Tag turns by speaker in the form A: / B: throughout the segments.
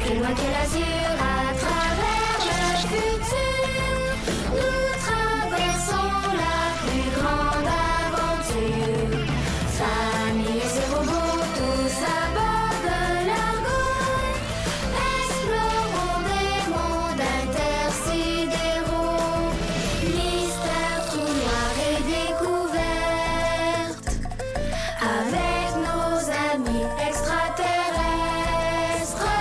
A: plus loin que l'azur, à travers le futur, nous traversons la plus grande aventure. Familles et robots, tous à bord de l'Argo, explorons des mondes intersidéraux, mystères, trous noirs et découvertes, avec nos amis extraterrestres.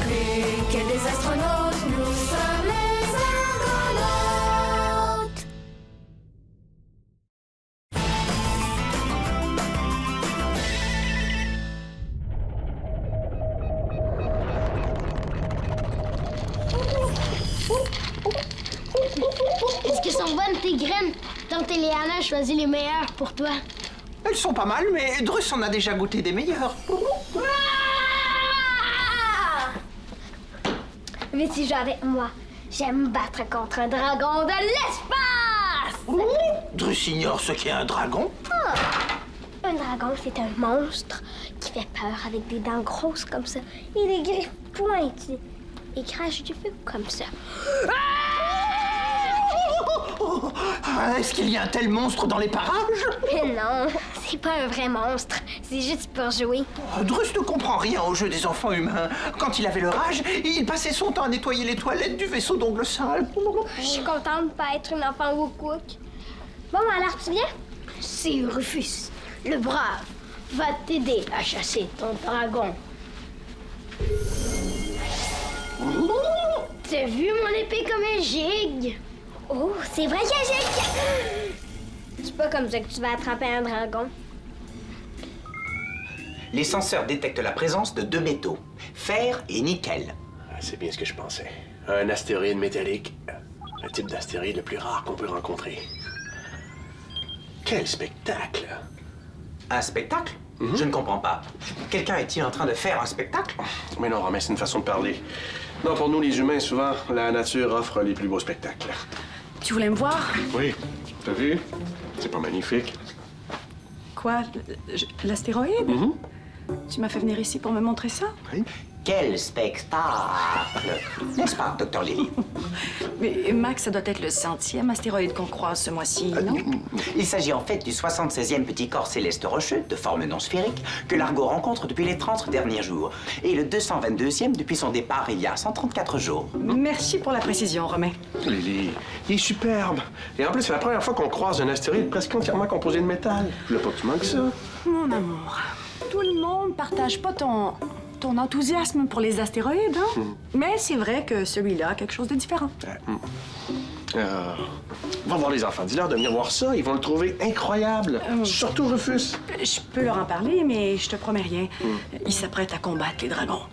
A: Plus que des astronautes, nous sommes les Argonautes.
B: Est-ce que sont bonnes tes graines? Tante Léana a choisi les meilleures pour toi.
C: Elles sont pas mal, mais Drus en a déjà goûté des meilleures.
B: Veux-tu jouer avec moi? J'aime me battre contre un dragon de l'espace!
C: Drus ignore ce qu'est un dragon.
B: Un dragon, c'est un monstre qui fait peur avec des dents grosses comme ça et des griffes pointues. Il crache du feu comme ça.
C: Ah, est-ce qu'il y a un tel monstre dans les parages?
B: Mais non, c'est pas un vrai monstre. C'est juste pour jouer.
C: Drus ne comprend rien au jeu des enfants humains. Quand il avait leur âge, il passait son temps à nettoyer les toilettes du vaisseau d'ongles sales.
B: Je suis contente de pas être une enfant Wookwook. Bon, alors tu viens?
D: Si Rufus, le brave, va t'aider à chasser ton dragon. T'as vu mon épée comme un gigue?
B: Oh, c'est vrai qu'il y a Jake! C'est pas comme ça que tu vas attraper un dragon.
E: Les senseurs détectent la présence de deux métaux, fer et nickel.
F: C'est bien ce que je pensais. Un astéroïde métallique. Le type d'astéroïde le plus rare qu'on peut rencontrer. Quel spectacle!
E: Un spectacle? Je ne comprends pas. Quelqu'un est-il en train de faire un spectacle?
F: Mais non, Romain, c'est une façon de parler. Non, pour nous, les humains, souvent, la nature offre les plus beaux spectacles.
G: Tu voulais me voir?
F: Oui, t'as vu? C'est pas magnifique.
G: Quoi? L'astéroïde? Tu m'as fait venir ici pour me montrer ça?
F: Oui.
E: Quel spectacle! N'est-ce pas, Dr. Lily?
G: Mais Max, ça doit être le 100e astéroïde qu'on croise ce mois-ci, non?
E: Il s'agit en fait du 76e petit corps céleste rocheux, de forme non sphérique, que l'Argo rencontre depuis les 30 derniers jours, et le 222e depuis son départ il y a 134 jours.
G: Merci pour la précision, Romain.
F: Lily, il est superbe. Et en plus, c'est la première fois qu'on croise un astéroïde presque entièrement composé de métal. Je veux pas que tu manques ça.
G: Mon amour, tout le monde partage pas ton enthousiasme pour les astéroïdes, hein? Mais c'est vrai que celui-là a quelque chose de différent.
F: Va voir les enfants. Dis-leur de venir voir ça. Ils vont le trouver incroyable. Surtout Rufus.
G: Je peux leur en parler, mais je te promets rien. Ils s'apprêtent à combattre les dragons.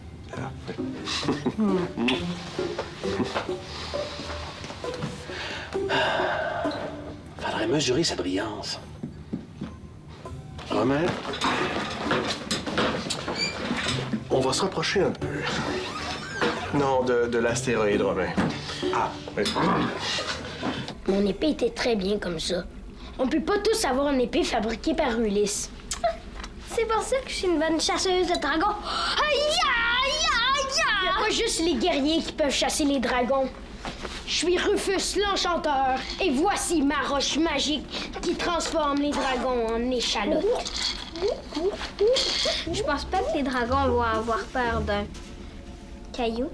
F: Faudrait mesurer sa brillance. Romain, on va se rapprocher un peu. Non, de l'astéroïde, Romain.
E: Ah,
F: Oui.
D: Mon épée était très bien comme ça. On peut pas tous avoir une épée fabriquée par Ulysse.
B: C'est pour ça que je suis une bonne chasseuse de dragons. Aïe, aïe, aïe,
D: Y a pas juste les guerriers qui peuvent chasser les dragons. Je suis Rufus l'Enchanteur et voici ma roche magique qui transforme les dragons en échalotes.
B: Je pense pas que les dragons vont avoir peur d'un caillou.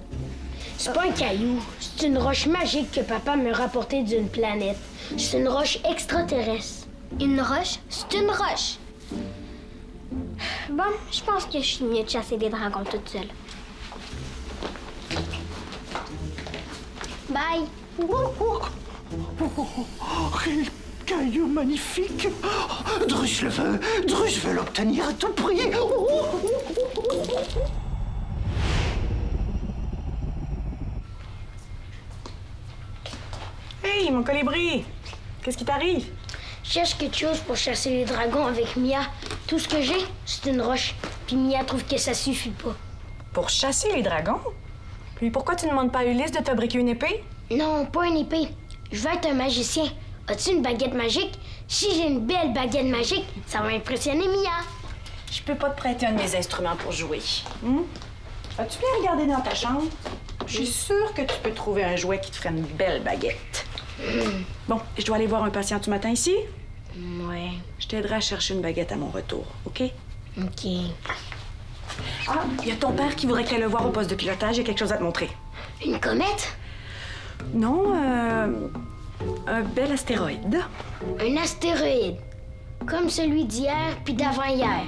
D: C'est pas un caillou, c'est une roche magique que papa me rapportait d'une planète. C'est une roche extraterrestre.
B: Une roche? C'est une roche. Bon, je pense que je suis mieux de chasser des dragons toute seule. Bye.
C: Quel caillou magnifique! Drus le veut! Drus veut l'obtenir à tout prix!
G: Hey, mon colibri! Qu'est-ce qui t'arrive?
D: Je cherche quelque chose pour chasser les dragons avec Mia. Tout ce que j'ai, c'est une roche. Puis Mia trouve que ça suffit pas.
G: Pour chasser les dragons? Puis pourquoi tu ne demandes pas à Ulysse de te fabriquer une épée?
D: Non, pas une épée. Je veux être un magicien. As-tu une baguette magique? Si j'ai une belle baguette magique, ça va impressionner Mia.
G: Je peux pas te prêter un de mes instruments pour jouer. As-tu bien regardé dans ta chambre? Je suis sûre que tu peux trouver un jouet qui te ferait une belle baguette. Bon, je dois aller voir un patient du matin ici.
D: Ouais.
G: Je t'aiderai à chercher une baguette à mon retour, OK?
D: OK.
G: Ah, il y a ton père qui voudrait qu'elle le voie au poste de pilotage. Il y a quelque chose à te montrer.
D: Une comète?
G: Non, un bel astéroïde.
D: Un astéroïde. Comme celui d'hier puis d'avant-hier.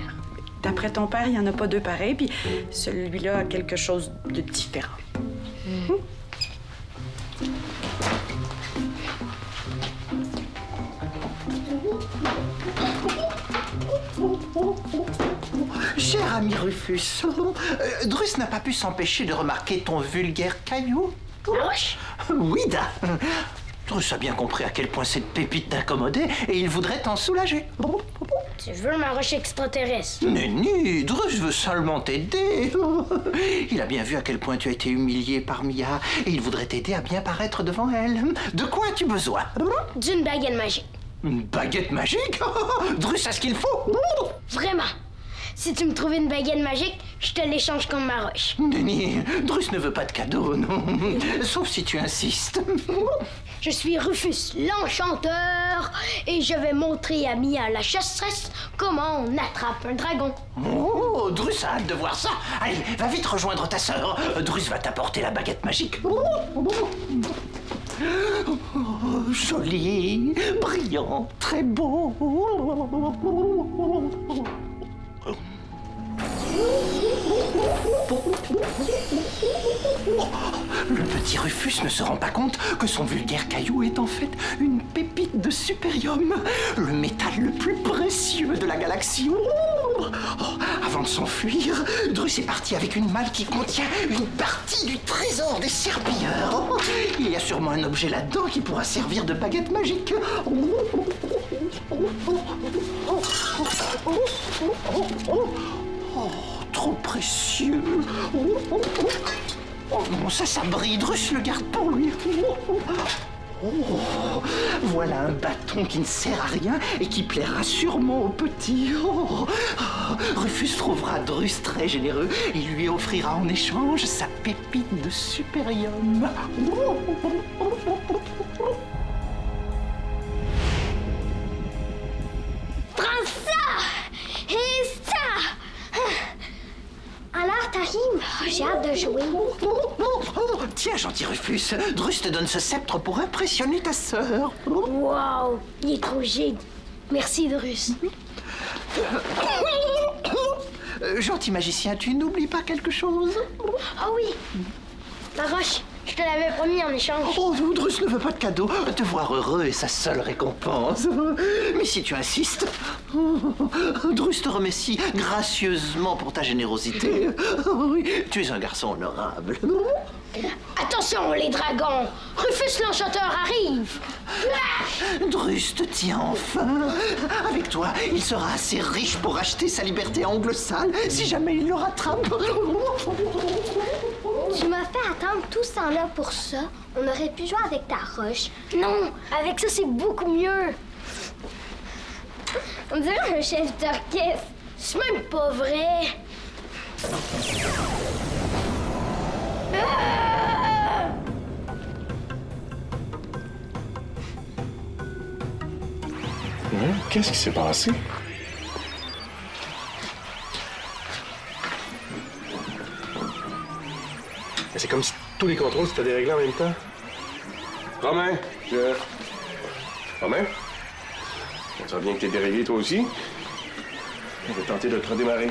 G: D'après ton père, il n'y en a pas deux pareils, puis celui-là a quelque chose de différent.
C: Cher ami Rufus, Drus n'a pas pu s'empêcher de remarquer ton vulgaire caillou.
D: Roche?
C: Oui, da. Drus a bien compris à quel point cette pépite t'incommodait et il voudrait t'en soulager.
D: Tu veux ma roche extraterrestre?
C: Nenni, Drus veut seulement t'aider. Il a bien vu à quel point tu as été humilié par Mia et il voudrait t'aider à bien paraître devant elle. De quoi as-tu besoin?
D: D'une baguette magique.
C: Une baguette magique? Drus a ce qu'il faut.
D: Vraiment. Si tu me trouves une baguette magique, je te l'échange comme ma roche.
C: Nenni, Drus ne veut pas de cadeau, non. Sauf si tu insistes.
D: Je suis Rufus l'Enchanteur et je vais montrer à Mia la chasseresse comment on attrape un dragon.
C: Oh, Drus a hâte de voir ça. Allez, va vite rejoindre ta sœur. Drus va t'apporter la baguette magique. Oh, joli, brillant, très beau. Le petit Rufus ne se rend pas compte que son vulgaire caillou est en fait une pépite de supérium, le métal le plus précieux de la galaxie. Oh, avant de s'enfuir, Drus est parti avec une malle qui contient une partie du trésor des serpilleurs. Oh, il y a sûrement un objet là-dedans qui pourra servir de baguette magique. Oh, trop précieux. Oh non, ça brille. Drus le garde pour lui. Oh, voilà un bâton qui ne sert à rien et qui plaira sûrement au petit. Oh, Rufus trouvera Drus très généreux et lui offrira en échange sa pépite de supérium.
B: Prends ça! Et ça! Alors, t'arrives? J'ai hâte de jouer.
C: Tiens, gentil Rufus, Drus te donne ce sceptre pour impressionner ta sœur.
D: Wow, il est trop giga. Merci, Drus.
C: Gentil magicien, tu n'oublies pas quelque chose?
D: Ah oui, ma roche, je te l'avais promis en échange.
C: Oh, Drus ne veut pas de cadeau. Te voir heureux est sa seule récompense. Mais si tu insistes, Drus te remercie gracieusement pour ta générosité. Oui, tu es un garçon honorable.
D: Attention, les dragons! Rufus l'Enchanteur arrive!
C: Drus te tient enfin. Avec toi, il sera assez riche pour acheter sa liberté à ongles sales si jamais il le rattrape.
B: Tu m'as fait attendre tout ce temps-là pour ça. On aurait pu jouer avec ta roche.
D: Non, avec ça, c'est beaucoup mieux.
B: On dirait un chef d'orchestre.
D: C'est même pas vrai.
F: Qu'est-ce qui s'est passé? Mais c'est comme si tous les contrôles s'étaient déréglés en même temps. Romain, Romain? On sent bien que t'es déréglé toi aussi. On va tenter de te redémarrer.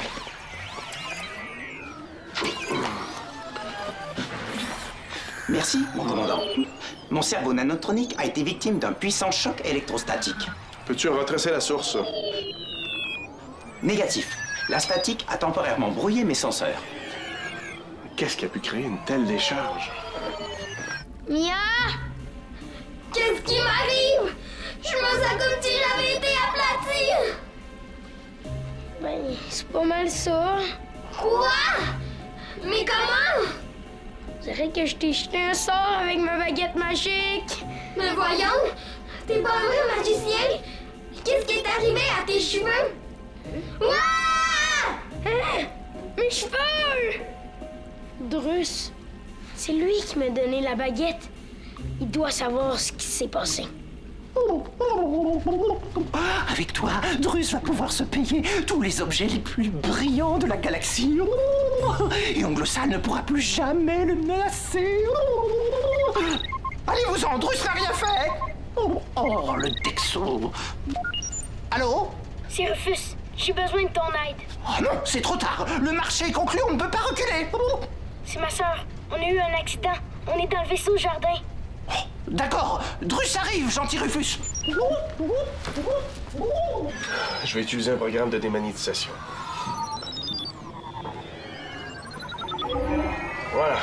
E: Merci, mon commandant. Mon cerveau nanotronique a été victime d'un puissant choc électrostatique.
F: Peux-tu retracer la source?
E: Négatif. La statique a temporairement brouillé mes senseurs.
F: Qu'est-ce qui a pu créer une telle décharge?
D: Mia?
A: Qu'est-ce qui m'arrive? Je me sens comme si j'avais été aplatie.
D: Ben, c'est pas mal ça.
A: Quoi? Mais comment?
D: On dirait que je t'ai jeté un sort avec ma baguette magique.
A: Mais voyons, t'es pas un vrai magicien. Qu'est-ce qui est arrivé à tes cheveux? Ouah!
D: Hein? Mes cheveux! Drus. C'est lui qui m'a donné la baguette. Il doit savoir ce qui s'est passé.
C: Avec toi, Drus va pouvoir se payer tous les objets les plus brillants de la galaxie. Et Ongle Sale ne pourra plus jamais le menacer. Allez-vous-en, Drus n'a rien fait. Oh, le Dexo. Allô?
D: C'est Rufus. J'ai besoin de ton aide.
C: Oh non, c'est trop tard. Le marché est conclu, on ne peut pas reculer.
D: C'est ma sœur. On a eu un accident. On est dans le vaisseau jardin.
C: D'accord, Drus arrive, gentil Rufus.
F: Je vais utiliser un programme de démagnétisation. Voilà,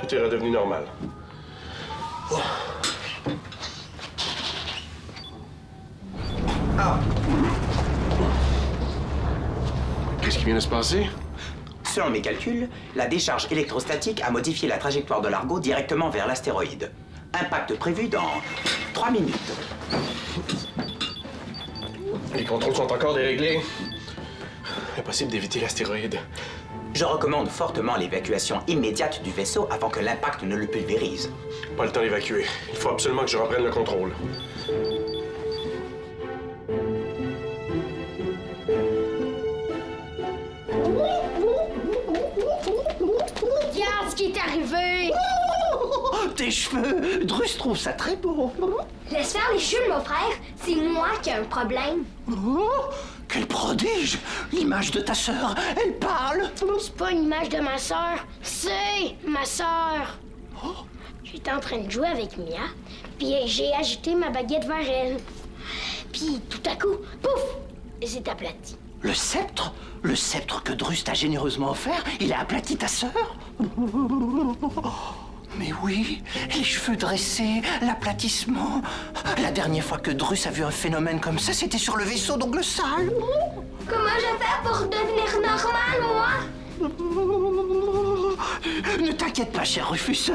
F: tout est redevenu normal. Qu'est-ce qui vient de se passer?
E: Selon mes calculs, la décharge électrostatique a modifié la trajectoire de l'Argo directement vers l'astéroïde. Impact prévu dans 3 minutes.
F: Les contrôles sont encore déréglés. Impossible d'éviter l'astéroïde.
E: Je recommande fortement l'évacuation immédiate du vaisseau avant que l'impact ne le pulvérise.
F: Pas le temps d'évacuer. Il faut absolument que je reprenne le contrôle.
D: Regarde ce qui est arrivé.
C: Tes cheveux, Drus trouve ça très beau.
B: Laisse faire les cheveux, mon frère. C'est moi qui ai un problème.
C: Oh, quel prodige! L'image de ta sœur, elle parle.
D: C'est pas une image de ma sœur. C'est ma sœur. J'étais en train de jouer avec Mia, puis j'ai agité ma baguette vers elle. Puis tout à coup, pouf, elle s'est aplatie.
C: Le sceptre? Le sceptre que Drus t'a généreusement offert, il a aplati ta sœur? Mais oui, les cheveux dressés, l'aplatissement. La dernière fois que Drus a vu un phénomène comme ça, c'était sur le vaisseau d'Ongle Sale.
B: Comment je fais pour devenir normal, moi?
C: Ne t'inquiète pas, cher Rufus.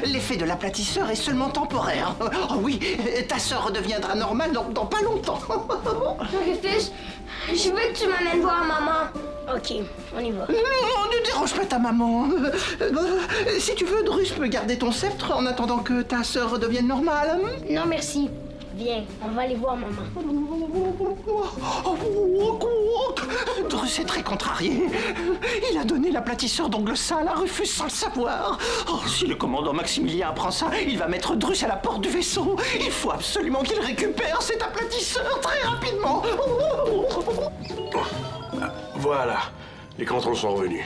C: L'effet de l'aplatisseur est seulement temporaire. Oh oui, ta sœur redeviendra normale dans pas longtemps.
B: Rufus, je veux que tu m'amènes voir maman.
D: OK, on y va.
C: Non, ne dérange pas ta maman. Si tu veux, Drus peut garder ton sceptre en attendant que ta sœur redevienne normale.
D: Non, merci. Viens, on va aller voir maman.
C: Drus est très contrarié. Il a donné l'aplatisseur d'Ongle Sale à Rufus sans le savoir. Oh, si le commandant Maximilien apprend ça, il va mettre Drus à la porte du vaisseau. Il faut absolument qu'il récupère cet aplatisseur très rapidement.
F: Voilà, les contrôles sont revenus.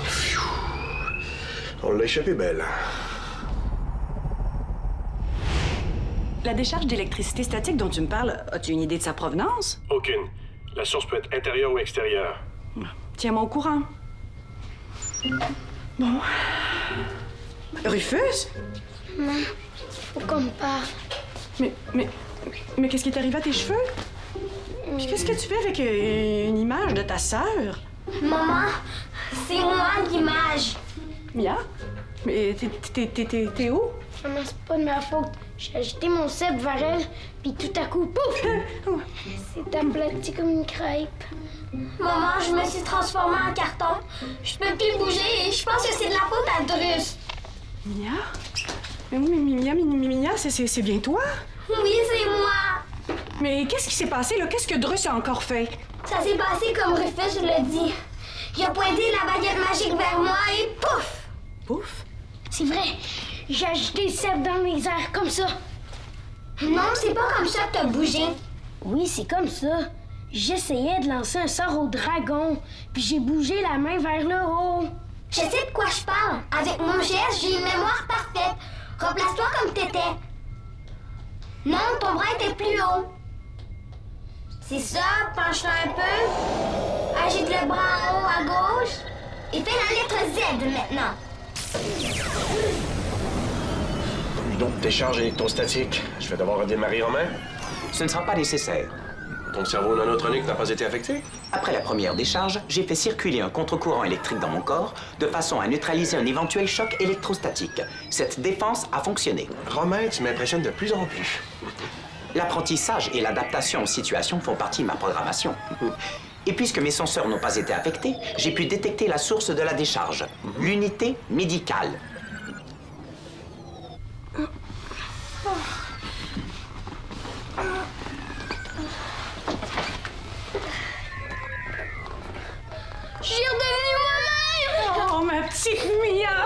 F: Pfiou. On l'a échappé belle.
G: La décharge d'électricité statique dont tu me parles, as-tu une idée de sa provenance?
F: Aucune. La source peut être intérieure ou extérieure.
G: Tiens-moi au courant. Bon. Rufus?
D: Faut qu'on me parle.
G: Mais qu'est-ce qui est arrivé à tes cheveux? Puis qu'est-ce que tu fais avec une image de ta sœur?
B: Maman, c'est moi l'image.
G: Mia? Mais t'es où?
D: Maman, c'est pas de ma faute. J'ai agité mon sceptre vers elle, puis tout à coup, pouf! C'est aplati comme une crêpe.
B: Maman, je me suis transformée en carton. Je peux plus bouger et je pense que c'est de la faute à Drus.
G: Mia? Mais oui, mais Mia, c'est bien toi?
B: Oui, c'est moi.
G: Mais qu'est-ce qui s'est passé, là? Qu'est-ce que Drus a encore fait?
B: Ça s'est passé comme Rufus l'a dit. Il a pointé la baguette magique vers moi et pouf!
G: Pouf?
D: C'est vrai, j'ai agité le sceptre dans les airs comme ça.
B: Non, c'est pas comme ça que t'as bougé.
D: Oui, c'est comme ça. J'essayais de lancer un sort au dragon, puis j'ai bougé la main vers le haut.
B: Je sais de quoi je parle. Avec mon geste, j'ai une mémoire parfaite. Replace-toi comme t'étais. Non, ton bras était plus haut. C'est ça, penche-toi un peu. Agite le bras en haut à gauche. Et fais la lettre Z maintenant.
F: Une autre décharge électrostatique. Je vais devoir redémarrer en main.
E: Ce ne sera pas nécessaire.
F: Ton cerveau nanotronique n'a pas été affecté?
E: Après la première décharge, j'ai fait circuler un contre-courant électrique dans mon corps de façon à neutraliser un éventuel choc électrostatique. Cette défense a fonctionné.
F: Romain, tu m'impressionnes de plus en plus.
E: L'apprentissage et l'adaptation aux situations font partie de ma programmation. Et puisque mes senseurs n'ont pas été affectés, j'ai pu détecter la source de la décharge, l'unité médicale.
A: Je suis redevenue moi-même!
G: Oh, ma petite Mia!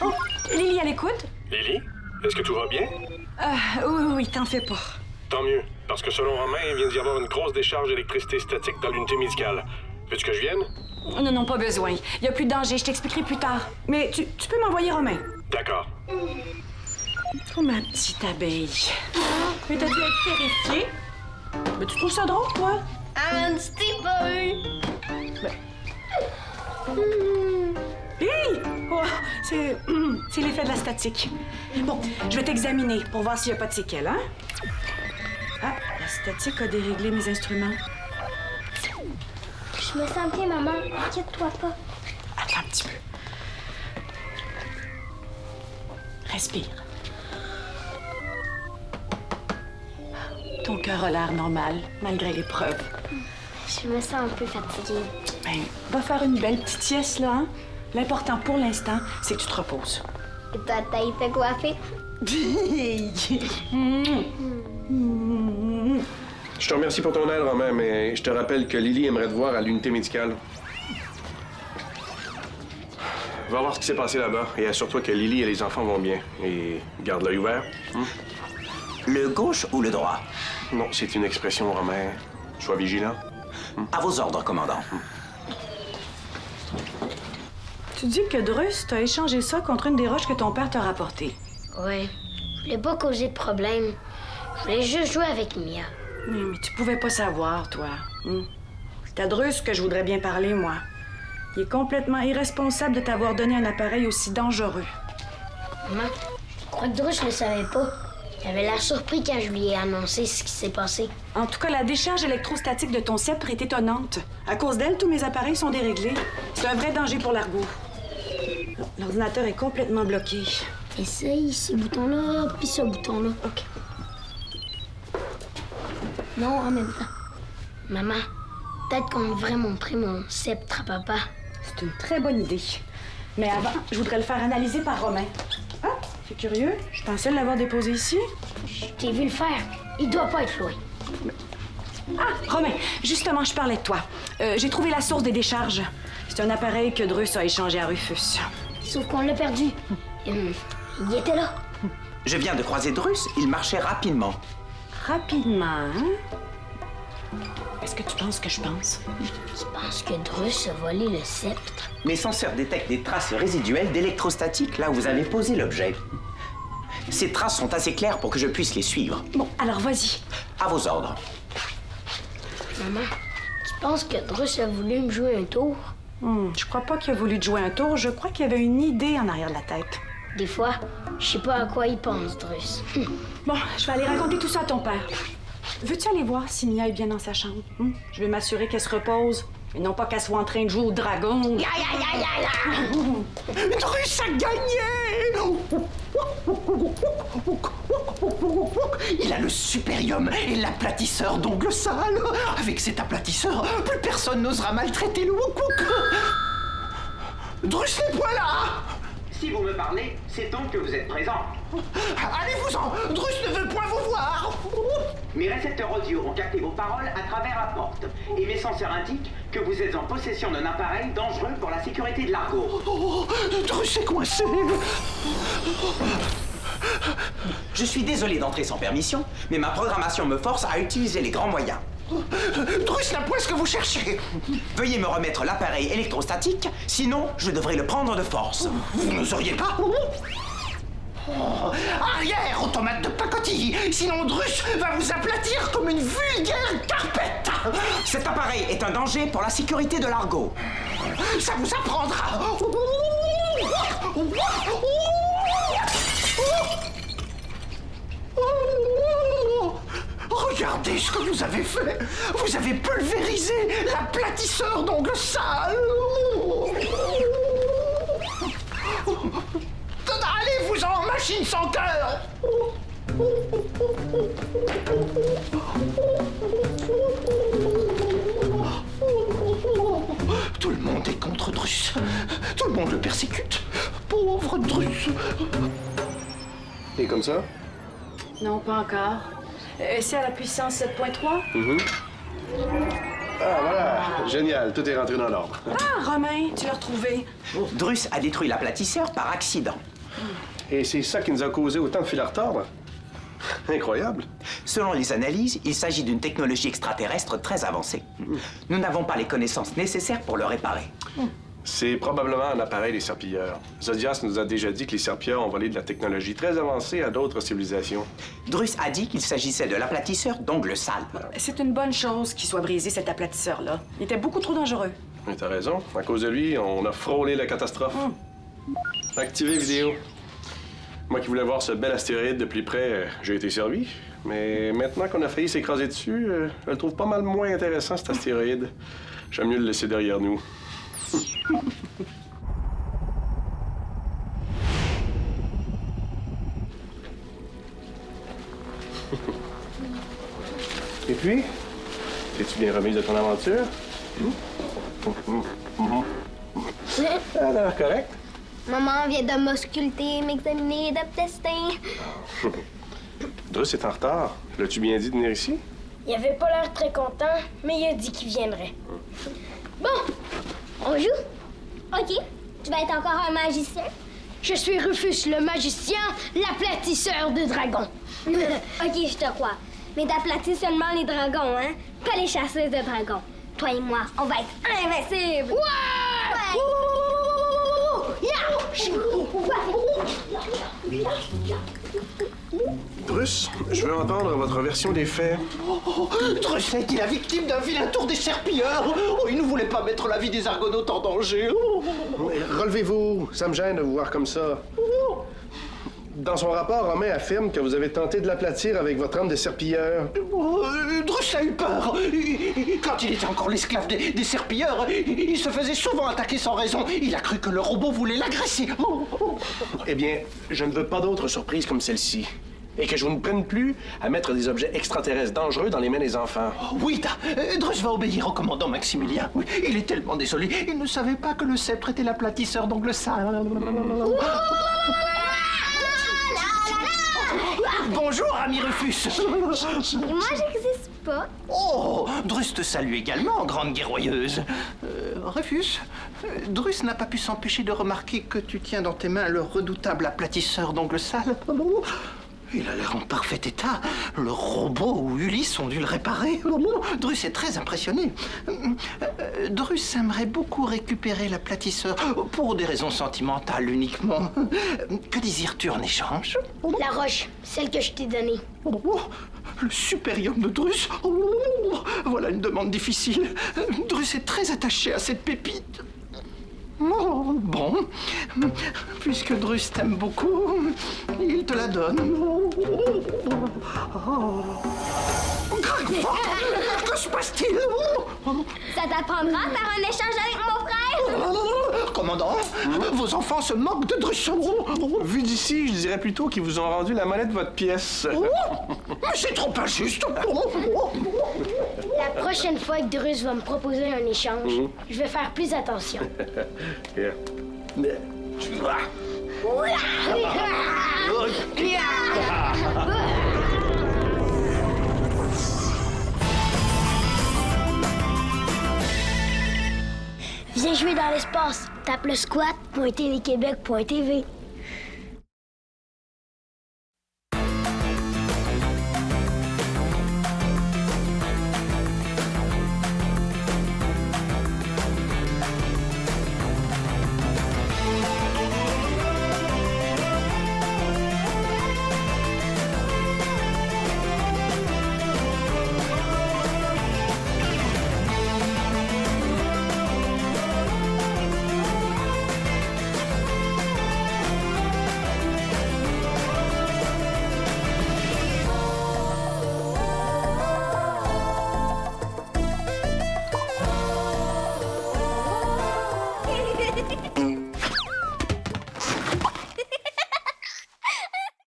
G: Oh, Lily, à l'écoute?
H: Lily, est-ce que tout va bien?
G: Oui, t'en fais pas.
H: Tant mieux, parce que selon Romain, il vient d'y avoir une grosse décharge d'électricité statique dans l'unité médicale. Veux-tu que je vienne?
G: Non, pas besoin. Il y a plus de danger, je t'expliquerai plus tard. Mais tu peux m'envoyer Romain.
H: D'accord.
G: Oh, ma petite abeille. Mais t'as dû être terrifiée. Mais tu trouves ça drôle, toi?
A: Ah, tu t'es pas eu!
G: Hey! Oh, c'est l'effet de la statique. Bon, je vais t'examiner pour voir s'il n'y a pas de séquelles, hein? Ah, la statique a déréglé mes instruments.
B: Je me sens bien, maman. Inquiète-toi pas.
G: Attends un petit peu. Respire. Ton cœur a l'air normal, malgré l'épreuve.
B: Je me sens un peu fatiguée.
G: Ben, va faire une belle petite sieste, là, hein? L'important pour l'instant, c'est que tu te reposes.
B: Et toi, t'as été coiffée?
F: Je te remercie pour ton aide, Romain, mais je te rappelle que Lily aimerait te voir à l'unité médicale. Va voir ce qui s'est passé là-bas et assure-toi que Lily et les enfants vont bien. Et garde l'œil ouvert.
E: Le gauche ou le droit?
F: Non, c'est une expression, Romain. Sois vigilant.
E: À vos ordres, commandant.
G: Tu dis que Drus t'a échangé ça contre une des roches que ton père t'a rapportées.
D: Ouais. Je voulais pas causer de problème. Je voulais juste jouer avec Mia.
G: Mais tu pouvais pas savoir, toi. C'est à Drus que je voudrais bien parler, moi. Il est complètement irresponsable de t'avoir donné un appareil aussi dangereux.
D: Maman, je crois que Drus ne le savait pas. Il avait l'air surpris quand je lui ai annoncé ce qui s'est passé.
G: En tout cas, la décharge électrostatique de ton sceptre est étonnante. À cause d'elle, tous mes appareils sont déréglés. C'est un vrai danger pour l'argot. L'ordinateur est complètement bloqué.
D: Essaye ce bouton-là, puis ce bouton-là.
G: OK.
D: Non, en même temps. Maman, peut-être qu'on devrait montrer mon sceptre à papa.
G: C'est une très bonne idée. Mais avant, je voudrais le faire analyser par Romain. Ah, c'est curieux. Je pensais l'avoir déposé ici.
D: Je t'ai vu le faire. Il doit pas être loin.
G: Ah, Romain, justement, je parlais de toi. J'ai trouvé la source des décharges. C'est un appareil que Drus a échangé à Rufus.
D: Sauf qu'on l'a perdu. Il était là.
E: Je viens de croiser Drus, il marchait rapidement.
G: Rapidement, hein? Est-ce que tu penses que je pense?
D: Tu penses que Drus a volé le sceptre?
E: Mes senseurs détectent des traces résiduelles d'électrostatique là où vous avez posé l'objet. Ces traces sont assez claires pour que je puisse les suivre.
G: Bon, alors vas-y.
E: À vos ordres.
D: Maman, tu penses que Drus a voulu me jouer un tour?
G: Je crois pas qu'il a voulu te jouer un tour. Je crois qu'il y avait une idée en arrière de la tête.
D: Des fois, je sais pas à quoi il pense, Drus.
G: Bon, je vais aller raconter tout ça à ton père. Veux-tu aller voir si Mia est bien dans sa chambre? Je vais m'assurer qu'elle se repose. Et non pas qu'elle soit en train de jouer au dragon.
C: Drus a gagné! Il a le supérium et l'aplatisseur d'ongles sales. Avec cet aplatisseur, plus personne n'osera maltraiter le Wukuk. Drus n'est point là!
E: Si vous me parlez, c'est donc que vous êtes présent.
C: Allez-vous-en! Drus ne veut point vous voir!
E: Mes récepteurs audio ont capté vos paroles à travers la porte. Et mes senseurs indiquent que vous êtes en possession d'un appareil dangereux pour la sécurité de l'argot.
C: Oh, Drus est coincé!
E: Je suis désolé d'entrer sans permission, mais ma programmation me force à utiliser les grands moyens.
C: Drus n'a point ce que vous cherchez!
E: Veuillez me remettre l'appareil électrostatique, sinon je devrais le prendre de force.
C: Vous n'oseriez pas? Oh, arrière, automate de pacotille! Sinon Drus va vous aplatir comme une vulgaire carpette!
E: Cet appareil est un danger pour la sécurité de l'argot.
C: Ça vous apprendra! Regardez ce que vous avez fait! Vous avez pulvérisé l'aplatisseur d'ongles sales! Allez-vous-en, machine sans cœur! Tout le monde est contre Drus. Tout le monde le persécute. Pauvre Drus.
F: Et comme ça?
G: Non, pas encore. C'est à la puissance 7.3?
F: Ah, voilà. Génial. Tout est rentré dans l'ordre.
G: Ah, Romain, tu l'as retrouvé.
E: Drus a détruit l'aplatisseur par accident.
F: Et c'est ça qui nous a causé autant de fil à retordre? Incroyable.
E: Selon les analyses, il s'agit d'une technologie extraterrestre très avancée. Nous n'avons pas les connaissances nécessaires pour le réparer.
F: C'est probablement un appareil des serpilleurs. Zodias nous a déjà dit que les serpilleurs ont volé de la technologie très avancée à d'autres civilisations.
E: Drus a dit qu'il s'agissait de l'aplatisseur d'ongles sales.
G: C'est une bonne chose qu'il soit brisé, cet aplatisseur-là. Il était beaucoup trop dangereux.
F: Mais t'as raison. À cause de lui, on a frôlé la catastrophe. Activez vidéo. Moi qui voulais voir ce bel astéroïde de plus près, j'ai été servi. Mais maintenant qu'on a failli s'écraser dessus, je le trouve pas mal moins intéressant, cet astéroïde. J'aime mieux le laisser derrière nous. Et puis, t'es-tu bien remise de ton aventure? Alors, correct?
B: Maman vient de m'ausculter, m'examiner, de me tester.
F: Drus est en retard. L'as-tu bien dit de venir ici?
D: Il avait pas l'air très content, mais il a dit qu'il viendrait. Bon, on joue?
B: OK. Tu vas être encore un magicien?
D: Je suis Rufus, le magicien, l'aplatisseur de dragons.
B: OK, je te crois. Mais d'aplatir seulement les dragons, hein? Pas les chasseuses de dragons. Toi et moi, on va être invincibles!
D: Ouais!
F: Drus, je veux entendre votre version des faits.
C: Drus a été la victime d'un vilain tour des serpilleurs. Oh, il ne voulait pas mettre la vie des Argonautes en danger.
F: Relevez-vous, ça me gêne de vous voir comme ça. Dans son rapport, Romain affirme que vous avez tenté de l'aplatir avec votre arme de serpilleur.
C: Drus a eu peur. Quand il était encore l'esclave des serpilleurs, il se faisait souvent attaquer sans raison. Il a cru que le robot voulait l'agresser.
F: Eh bien, je ne veux pas d'autres surprises comme celle-ci. Et que je ne prenne plus à mettre des objets extraterrestres dangereux dans les mains des enfants.
C: Oui, Drus va obéir au commandant Maximilien. Oui, il est tellement désolé. Il ne savait pas que le sceptre était l'aplatisseur d'ongles sales. Bonjour, ami Rufus.
B: Moi, j'existe pas.
C: Oh, Drus te salue également, grande guerroyeuse. Rufus, Drus n'a pas pu s'empêcher de remarquer que tu tiens dans tes mains le redoutable aplatisseur d'ongles sales. Il a l'air en parfait état. Le robot ou Ulysse ont dû le réparer. Drus est très impressionné. Drus aimerait beaucoup récupérer l'aplatisseur pour des raisons sentimentales uniquement. Que désires-tu en échange?
D: La roche, celle que je t'ai donnée.
C: Le supérium de Drus? Voilà une demande difficile. Drus est très attaché à cette pépite. Bon, puisque Drus t'aime beaucoup, il te la donne. Que se passe-t-il?
B: Ça t'apprendra à faire un échange avec mon frère?
C: Commandant, vos enfants se moquent de Drus.
F: Vu d'ici, je dirais plutôt qu'ils vous ont rendu la monnaie de votre pièce.
C: Mais c'est trop injuste.
D: La prochaine fois que Drus va me proposer un échange, je vais faire plus attention.
F: Yeah.
D: Viens jouer dans l'espace. Tape le squat.tvquebec.tv.